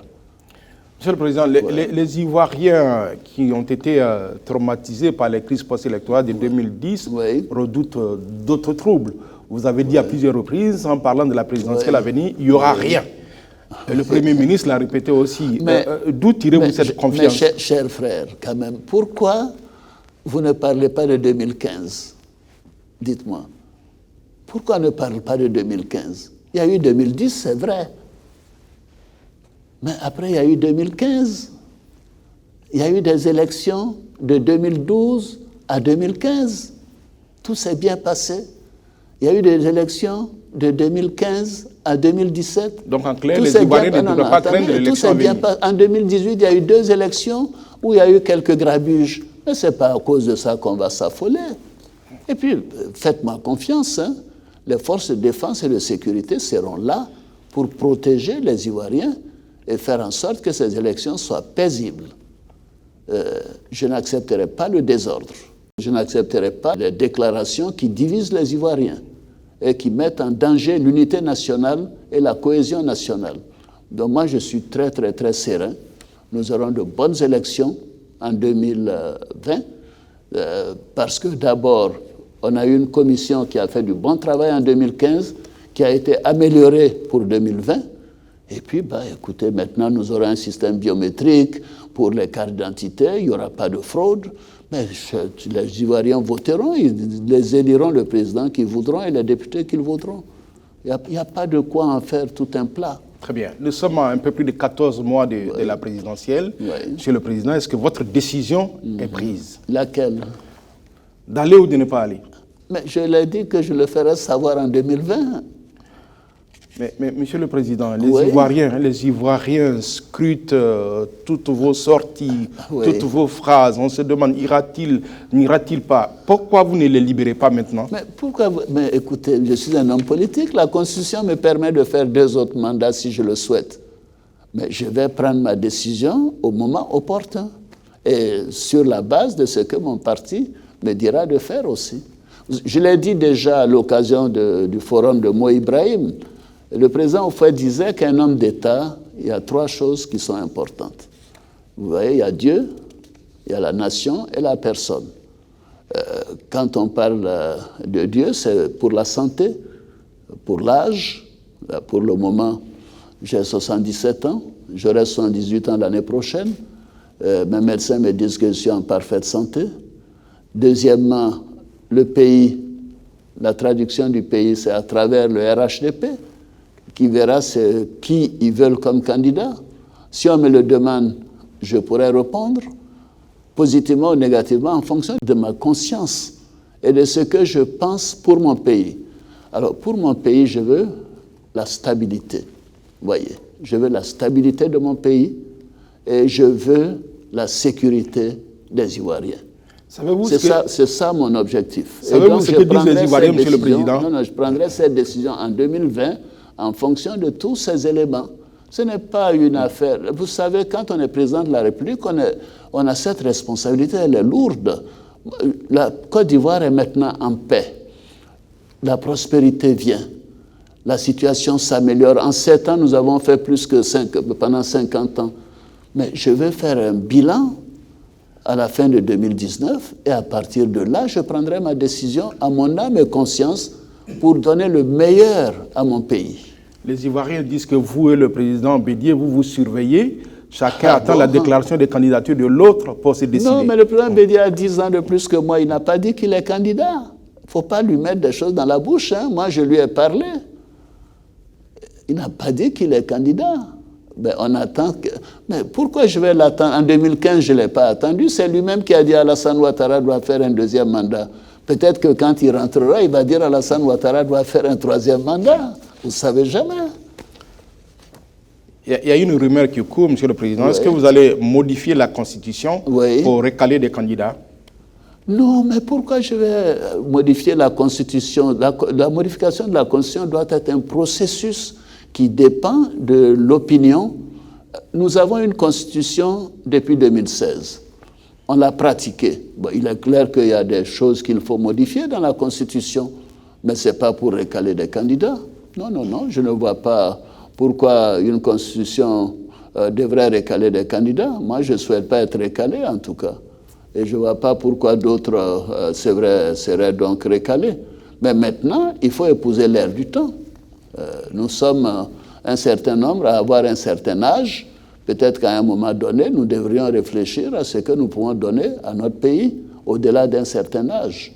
A: Monsieur le Président, les Ivoiriens qui ont été traumatisés par les crises post-électorales de 2010 redoutent d'autres troubles. Vous avez dit à plusieurs reprises, en parlant de la présidentielle à venir, il n'y aura rien. Et le Premier ministre l'a répété aussi. D'où tirez-vous cette confiance?
B: Cher frère, quand même, pourquoi vous ne parlez pas de 2015? Dites-moi. Pourquoi on ne parle pas de 2015? Il y a eu 2010, c'est vrai. Mais après, il y a eu 2015. Il y a eu des élections de 2012 à 2015. Tout s'est bien passé. Il y a eu des élections de 2015 à 2017.
A: Donc en clair, les Ivoiriens ne devraient pas craindre l'élection à venir.
B: En 2018, il y a eu 2 élections où il y a eu quelques grabuges. Mais ce n'est pas à cause de ça qu'on va s'affoler. Et puis, faites-moi confiance, hein. Les forces de défense et de sécurité seront là pour protéger les Ivoiriens et faire en sorte que ces élections soient paisibles. Je n'accepterai pas le désordre. Je n'accepterai pas les déclarations qui divisent les Ivoiriens et qui mettent en danger l'unité nationale et la cohésion nationale. Donc moi, je suis très, très, très serein. Nous aurons de bonnes élections en 2020 parce que d'abord, on a eu une commission qui a fait du bon travail en 2015, qui a été améliorée pour 2020. Et puis, écoutez, maintenant, nous aurons un système biométrique pour les cartes d'identité. Il n'y aura pas de fraude. Mais les Ivoiriens voteront, ils les éliront le président qu'ils voudront et les députés qu'ils voudront. Il n'y a pas de quoi en faire tout un plat.
A: Très bien. Nous sommes à un peu plus de 14 mois de la présidentielle.
B: Oui.
A: Monsieur le Président, est-ce que votre décision est prise?
B: Laquelle?
A: D'aller ou de ne pas aller?
B: Mais je l'ai dit que je le ferai savoir en 2020.
A: Mais Monsieur le Président, les Ivoiriens scrutent toutes vos sorties, toutes vos phrases. On se demande, n'ira-t-il pas? Pourquoi vous ne les libérez pas maintenant?
B: Mais écoutez, je suis un homme politique. La Constitution me permet de faire 2 autres mandats si je le souhaite. Mais je vais prendre ma décision au moment opportun. Et sur la base de ce que mon parti me dira de faire aussi. Je l'ai dit déjà à l'occasion du forum de Mo Ibrahim. Le président Houphouët disait qu'un homme d'État, il y a 3 choses qui sont importantes. Vous voyez, il y a Dieu, il y a la nation et la personne. Quand on parle de Dieu, c'est pour la santé, pour l'âge. Pour le moment, j'ai 77 ans, j'aurai 78 ans l'année prochaine. Mes médecins me disent que je suis en parfaite santé. Deuxièmement, le pays, la traduction du pays, c'est à travers le RHDP, qui verra qui ils veulent comme candidat. Si on me le demande, je pourrais répondre positivement ou négativement en fonction de ma conscience et de ce que je pense pour mon pays. Alors, pour mon pays, je veux la stabilité. Vous voyez, je veux la stabilité de mon pays et je veux la sécurité des Ivoiriens. C'est ça mon objectif.
A: Savez-vous ce que disent les Ivoiriens, Monsieur le Président?
B: Non, je prendrai cette décision en 2020 en fonction de tous ces éléments. Ce n'est pas une affaire. Vous savez, quand on est président de la République, on a cette responsabilité, elle est lourde. La Côte d'Ivoire est maintenant en paix. La prospérité vient. La situation s'améliore. En 7 ans, nous avons fait plus que pendant 50 ans. Mais je vais faire un bilan à la fin de 2019 et à partir de là, je prendrai ma décision à mon âme et conscience pour donner le meilleur à mon pays.
A: Les Ivoiriens disent que vous et le président Bédié, vous vous surveillez. Chacun attend la déclaration de candidature de l'autre pour se décider.
B: Non, mais le président Bédié a 10 ans de plus que moi. Il n'a pas dit qu'il est candidat. Il ne faut pas lui mettre des choses dans la bouche. Hein. Moi, je lui ai parlé. Il n'a pas dit qu'il est candidat. Ben, on attend que... Mais pourquoi je vais l'attendre? En 2015, je ne l'ai pas attendu. C'est lui-même qui a dit Alassane Ouattara doit faire un 2e mandat. Peut-être que quand il rentrera, il va dire Alassane Ouattara doit faire un 3e mandat. Vous ne savez jamais.
A: Il y a une rumeur qui court, Monsieur le Président. Est-ce que vous allez modifier la Constitution pour recaler des candidats?
B: Non, mais pourquoi je vais modifier la Constitution? La modification de la Constitution doit être un processus qui dépend de l'opinion. Nous avons une Constitution depuis 2016. On l'a pratiquée. Bon, il est clair qu'il y a des choses qu'il faut modifier dans la Constitution, mais ce n'est pas pour recaler des candidats. Non, non, non, je ne vois pas pourquoi une Constitution devrait recaler des candidats. Moi, je ne souhaite pas être recalé, en tout cas. Et je ne vois pas pourquoi d'autres, c'est vrai, seraient donc recalés. Mais maintenant, il faut épouser l'ère du temps. Nous sommes un certain nombre à avoir un certain âge. Peut-être qu'à un moment donné, nous devrions réfléchir à ce que nous pouvons donner à notre pays au-delà d'un certain âge.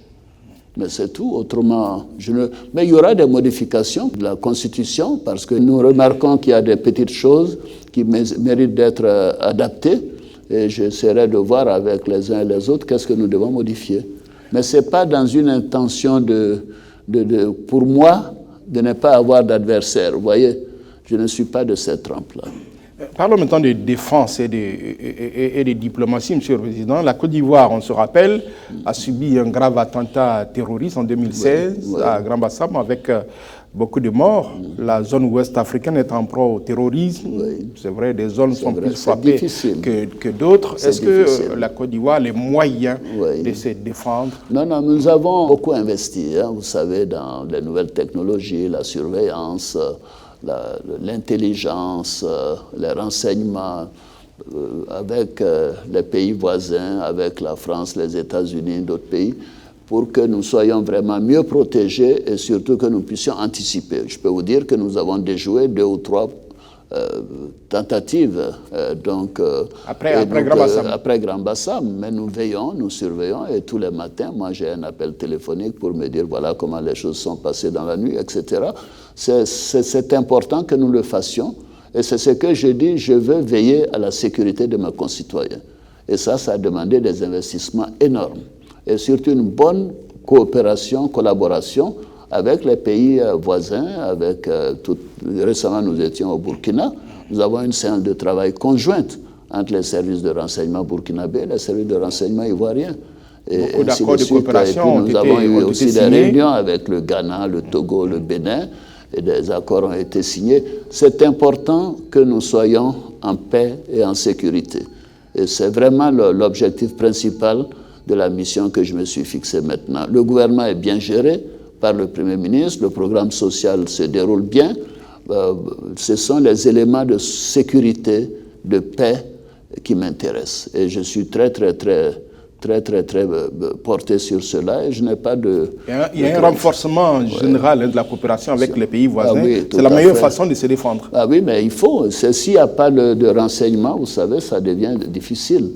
B: Mais c'est tout. Autrement, mais il y aura des modifications de la Constitution parce que nous remarquons qu'il y a des petites choses qui méritent d'être adaptées. Et j'essaierai de voir avec les uns et les autres qu'est-ce que nous devons modifier. Mais ce n'est pas dans une intention pour moi de ne pas avoir d'adversaire. Vous voyez, je ne suis pas de cette trempe-là.
A: Parlons maintenant de défense et de diplomatie, M. le Président. La Côte d'Ivoire, on se rappelle, a subi un grave attentat terroriste en 2016 à Grand Bassam avec beaucoup de morts. La zone ouest africaine est en proie au terrorisme. C'est vrai, des zones sont plus frappées que d'autres. Est-ce que la Côte d'Ivoire a les moyens de se défendre?
B: Non, nous avons beaucoup investi, vous savez, dans les nouvelles technologies, la surveillance, l'intelligence, les renseignements avec les pays voisins, avec la France, les États-Unis, d'autres pays, pour que nous soyons vraiment mieux protégés et surtout que nous puissions anticiper. Je peux vous dire que nous avons déjoué 2 ou 3 tentatives après Grand Bassam, mais nous veillons, nous surveillons et tous les matins, moi j'ai un appel téléphonique pour me dire voilà comment les choses sont passées dans la nuit, etc. C'est important que nous le fassions et c'est ce que je dis, je veux veiller à la sécurité de mes concitoyens. Et ça a demandé des investissements énormes et surtout une bonne coopération, collaboration avec les pays voisins, récemment nous étions au Burkina, nous avons une séance de travail conjointe entre les services de renseignement burkinabés et les services de renseignement ivoiriens.
A: Beaucoup d'accords de coopération
B: nous avons eu aussi des réunions avec le Ghana, le Togo, le Bénin, et des accords ont été signés. C'est important que nous soyons en paix et en sécurité. Et c'est vraiment l'objectif principal de la mission que je me suis fixée maintenant. Le gouvernement est bien géré par le Premier ministre, le programme social se déroule bien. Ce sont les éléments de sécurité, de paix qui m'intéressent. Et je suis très porté sur cela et je n'ai pas de...
A: Il y a un renforcement général de la coopération avec les pays voisins. C'est la meilleure façon de se défendre.
B: Ah oui, mais il faut. S'il n'y a pas de renseignement, vous savez, ça devient difficile.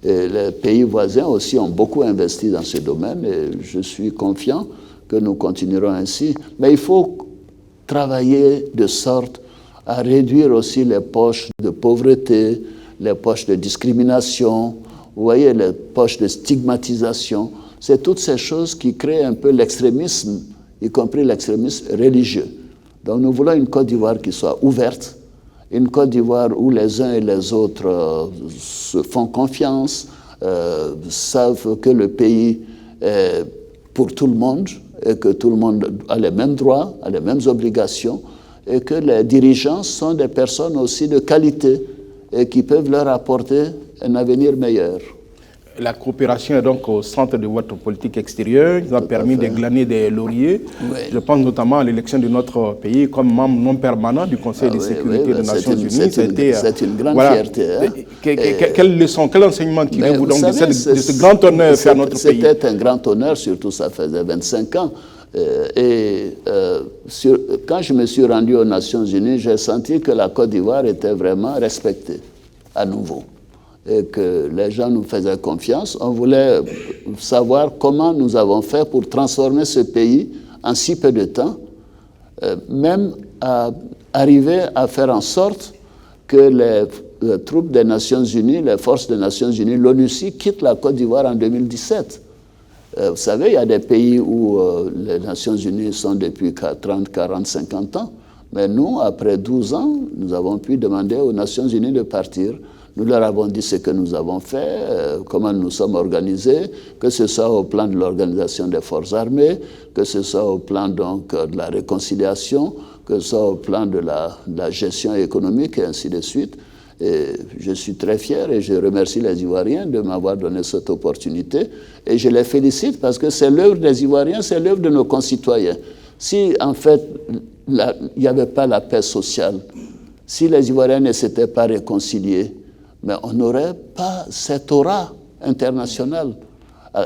B: Et les pays voisins aussi ont beaucoup investi dans ce domaine et je suis confiant que nous continuerons ainsi. Mais il faut travailler de sorte à réduire aussi les poches de pauvreté, les poches de discrimination, vous voyez, les poches de stigmatisation. C'est toutes ces choses qui créent un peu l'extrémisme, y compris l'extrémisme religieux. Donc nous voulons une Côte d'Ivoire qui soit ouverte, une Côte d'Ivoire où les uns et les autres se font confiance, savent que le pays est pour tout le monde, et que tout le monde a les mêmes droits, a les mêmes obligations, et que les dirigeants sont des personnes aussi de qualité et qui peuvent leur apporter un avenir meilleur.
A: La coopération est donc au centre de votre politique extérieure. Ça a permis de glaner des lauriers. Oui. Je pense notamment à l'élection de notre pays comme membre non permanent du Conseil de sécurité des Nations Unies.
B: C'est une grande fierté.
A: Quelle leçon, quel enseignement tirez-vous donc de ce grand honneur fait à notre pays?
B: C'était un grand honneur, surtout ça faisait 25 ans. Quand je me suis rendu aux Nations Unies, j'ai senti que la Côte d'Ivoire était vraiment respectée à nouveau. Et que les gens nous faisaient confiance. On voulait savoir comment nous avons fait pour transformer ce pays en si peu de temps, même à arriver à faire en sorte que les troupes des Nations Unies, les forces des Nations Unies, l'ONUCI, quittent la Côte d'Ivoire en 2017. Vous savez, il y a des pays où les Nations Unies sont depuis 30, 40, 50 ans, mais nous, après 12 ans, nous avons pu demander aux Nations Unies de partir. Nous leur avons dit ce que nous avons fait, comment nous sommes organisés, que ce soit au plan de l'organisation des forces armées, que ce soit au plan donc, de la réconciliation, que ce soit au plan de la gestion économique et ainsi de suite. Et je suis très fier et je remercie les Ivoiriens de m'avoir donné cette opportunité. Et je les félicite parce que c'est l'œuvre des Ivoiriens, c'est l'œuvre de nos concitoyens. Si en fait il n'y avait pas la paix sociale, si les Ivoiriens ne s'étaient pas réconciliés, mais on n'aurait pas cette aura internationale.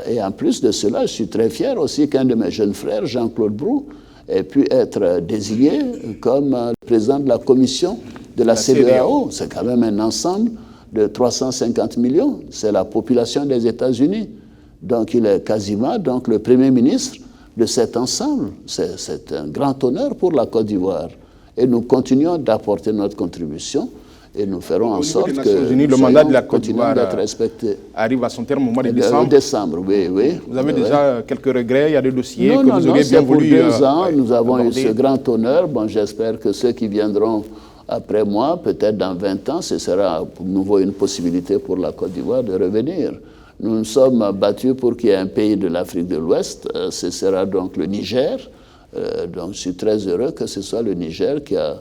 B: Et en plus de cela, je suis très fier aussi qu'un de mes jeunes frères, Jean-Claude Brou, ait pu être désigné comme président de la commission de la CEDEAO. C'est quand même un ensemble de 350 millions. C'est la population des États-Unis. Donc il est quasiment le Premier ministre de cet ensemble. C'est un grand honneur pour la Côte d'Ivoire. Et nous continuons d'apporter notre contribution et nous ferons en sorte que
A: le mandat de la Côte d'Ivoire
B: arrive
A: à son terme au mois de décembre.
B: Décembre, oui.
A: Vous avez déjà quelques regrets, il y a des dossiers que vous auriez bien voulu
B: pour 2 ans, nous avons eu ce grand honneur. Bon, j'espère que ceux qui viendront après moi, peut-être dans 20 ans, ce sera de nouveau une possibilité pour la Côte d'Ivoire de revenir. Nous nous sommes battus pour qu'il y ait un pays de l'Afrique de l'Ouest. Ce sera donc le Niger. Donc je suis très heureux que ce soit le Niger qui a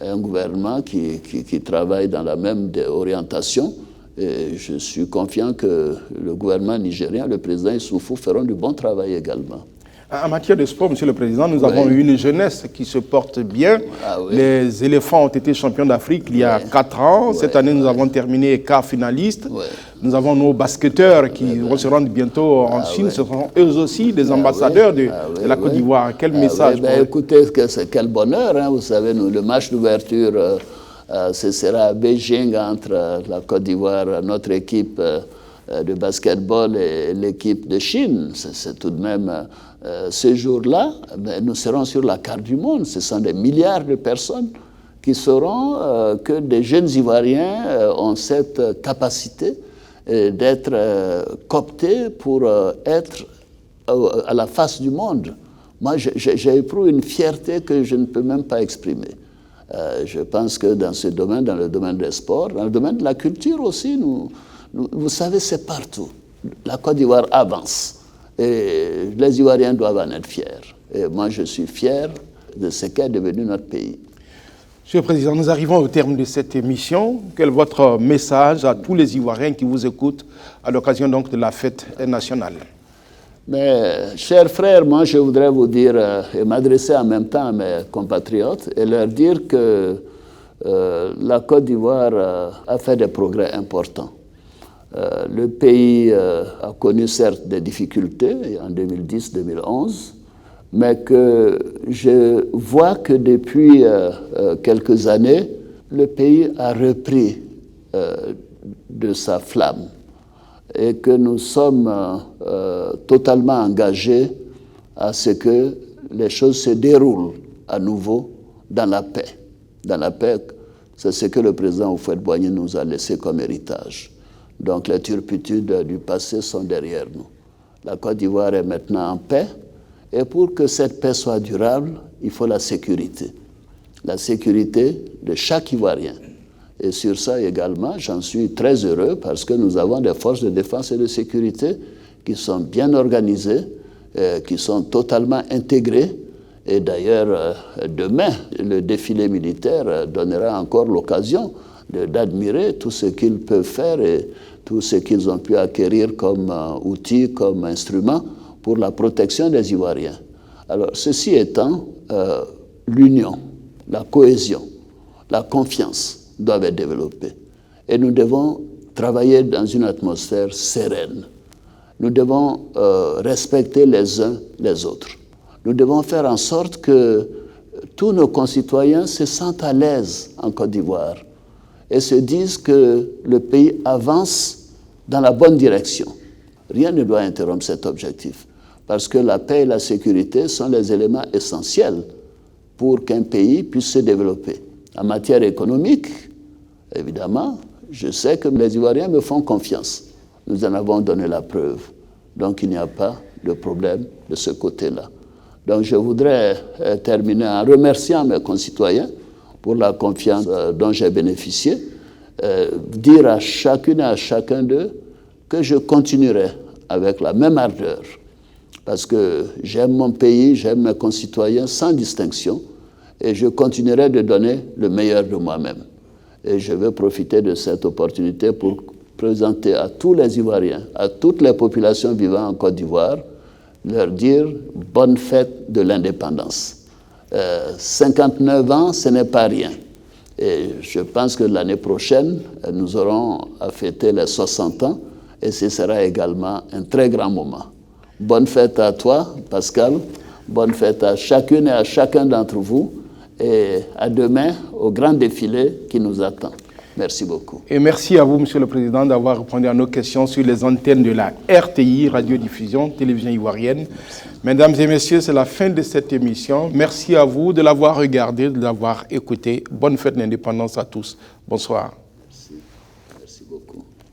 B: un gouvernement qui travaille dans la même orientation. Et je suis confiant que le gouvernement nigérien, le président Issoufou, feront du bon travail également.
A: En matière de sport, Monsieur le Président, nous avons eu une jeunesse qui se porte bien. Les éléphants ont été champions d'Afrique il y a 4 ans. Cette année, nous avons terminé quart finaliste. Nous avons nos basketteurs qui vont se rendre bientôt en Chine. Ce seront eux aussi des ambassadeurs de la Côte d'Ivoire. Quel message
B: écoutez, quel bonheur. Hein, vous savez, le match d'ouverture, ce sera à Beijing entre la Côte d'Ivoire, notre équipe de basketball et l'équipe de Chine. C'est tout de même... ce jour-là, nous serons sur la carte du monde. Ce sont des milliards de personnes qui sauront que des jeunes Ivoiriens ont cette capacité d'être cooptés pour être à la face du monde. Moi, j'éprouve une fierté que je ne peux même pas exprimer. Je pense que dans ce domaine, dans le domaine des sports, dans le domaine de la culture aussi, vous savez, c'est partout. La Côte d'Ivoire avance. Et les Ivoiriens doivent en être fiers. Et moi, je suis fier de ce qu'est devenu notre pays.
A: Monsieur le Président, nous arrivons au terme de cette émission. Quel est votre message à tous les Ivoiriens qui vous écoutent à l'occasion donc de la fête nationale?
B: Mais, chers frères, moi, je voudrais vous dire et m'adresser en même temps à mes compatriotes et leur dire que la Côte d'Ivoire a fait des progrès importants. Le pays a connu certes des difficultés en 2010-2011, mais que je vois que depuis quelques années, le pays a repris de sa flamme et que nous sommes totalement engagés à ce que les choses se déroulent à nouveau dans la paix. Dans la paix, c'est ce que le président Houphouët-Boigny nous a laissé comme héritage. Donc les turpitudes du passé sont derrière nous. La Côte d'Ivoire est maintenant en paix. Et pour que cette paix soit durable, il faut la sécurité. La sécurité de chaque Ivoirien. Et sur ça également, j'en suis très heureux parce que nous avons des forces de défense et de sécurité qui sont bien organisées, qui sont totalement intégrées. Et d'ailleurs, demain, le défilé militaire donnera encore l'occasion d'admirer tout ce qu'ils peuvent faire et tout ce qu'ils ont pu acquérir comme outils, comme instruments pour la protection des Ivoiriens. Alors, ceci étant, l'union, la cohésion, la confiance doivent être développées. Et nous devons travailler dans une atmosphère sereine. Nous devons respecter les uns les autres. Nous devons faire en sorte que tous nos concitoyens se sentent à l'aise en Côte d'Ivoire et se disent que le pays avance dans la bonne direction. Rien ne doit interrompre cet objectif, parce que la paix et la sécurité sont les éléments essentiels pour qu'un pays puisse se développer. En matière économique, évidemment, je sais que les Ivoiriens me font confiance. Nous en avons donné la preuve. Donc il n'y a pas de problème de ce côté-là. Donc je voudrais terminer en remerciant mes concitoyens pour la confiance dont j'ai bénéficié, dire à chacune et à chacun d'eux que je continuerai avec la même ardeur, parce que j'aime mon pays, j'aime mes concitoyens sans distinction, et je continuerai de donner le meilleur de moi-même. Et je veux profiter de cette opportunité pour présenter à tous les Ivoiriens, à toutes les populations vivant en Côte d'Ivoire, leur dire bonne fête de l'indépendance. 59 ans, ce n'est pas rien. Et je pense que l'année prochaine, nous aurons à fêter les 60 ans et ce sera également un très grand moment. Bonne fête à toi, Pascal. Bonne fête à chacune et à chacun d'entre vous. Et à demain, au grand défilé qui nous attend. Merci beaucoup.
A: Et merci à vous, Monsieur le Président, d'avoir répondu à nos questions sur les antennes de la RTI, Radiodiffusion, Télévision Ivoirienne. Mesdames et messieurs, c'est la fin de cette émission. Merci à vous de l'avoir regardé, de l'avoir écouté. Bonne fête d'indépendance à tous. Bonsoir.